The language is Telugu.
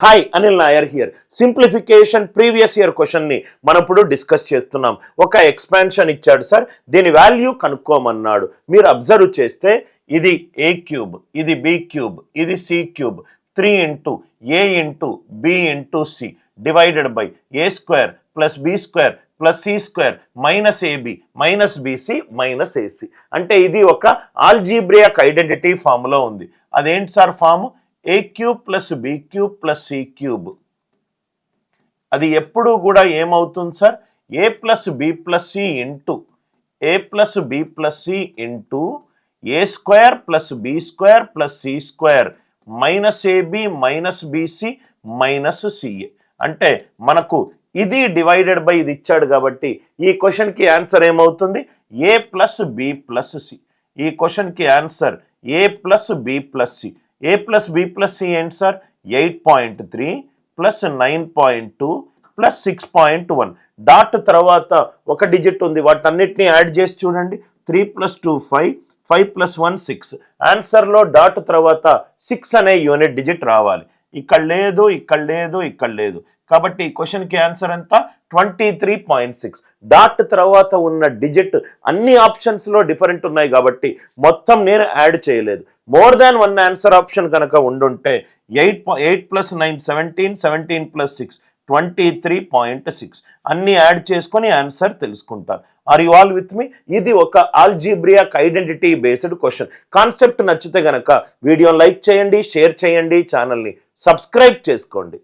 Hi Anil Nair here. Simplification previous year క్వశ్చన్ని మనం ఇప్పుడు డిస్కస్ చేస్తున్నాం. ఒక ఎక్స్పాన్షన్ ఇచ్చాడు సార్, దీని వాల్యూ కనుక్కోమన్నాడు. మీరు అబ్జర్వ్ చేస్తే ఇది ఏ క్యూబ్, ఇది బి క్యూబ్, ఇది C cube, 3 into A into B into C divided by A square plus B square plus C square minus AB minus BC minus AC. అంటే ఇది ఒక ఆల్జీబ్రియాక్ ఐడెంటిటీ ఫామ్లో ఉంది. అదేంటి sir form? A cube plus B cube plus C cube. అది ఎప్పుడు కూడా ఏమవుతుంది sir? A plus B plus C into A plus B plus C into A square plus B square plus C square minus AB minus BC minus CA. అంటే మనకు ఇది డివైడెడ్ బై ఇది ఇచ్చాడు కాబట్టి ఈ క్వశ్చన్కి ఆన్సర్ ఏమవుతుంది? ఏ ప్లస్ బి ప్లస్ సి. ఈ క్వశ్చన్కి ఆన్సర్ ఏ ప్లస్ బి ప్లస్ సి. ఏ ప్లస్ బి ప్లస్ సి ఏంటి సార్? 8.3 plus 9.2 plus 6.1. డాట్ తర్వాత ఒక డిజిట్ ఉంది, వాటన్నిటిని యాడ్ చేసి చూడండి. 3 ప్లస్ 2 5, 5 ప్లస్ 1 6. ఆన్సర్లో డాట్ తర్వాత 6 అనే యూనిట్ డిజిట్ రావాలి. ఇక్కడ లేదు, ఇక్కడ లేదు, ఇక్కడ లేదు. కాబట్టి ఈ క్వశ్చన్కి ఆన్సర్ ఎంత? 23.6. డాట్ తర్వాత ఉన్న డిజిట్ అన్ని ఆప్షన్స్లో డిఫరెంట్ ఉన్నాయి కాబట్టి మొత్తం నేను యాడ్ చేయలేదు. మోర్ దాన్ 1 ఆన్సర్ ఆప్షన్ కనుక ఉండుంటే 8 ప్లస్ 9 17, 17 ప్లస్ 6 23.6 అన్ని యాడ్ చేసుకొని ఆన్సర్ తెలుసుకుంటారు. Are you all with me? ఇది ఒక algebraic identity based question. Concept నచ్చితే గనక వీడియో లైక్ చేయండి, షేర్ చేయండి, ఛానల్ని సబ్స్క్రైబ్ చేసుకోండి.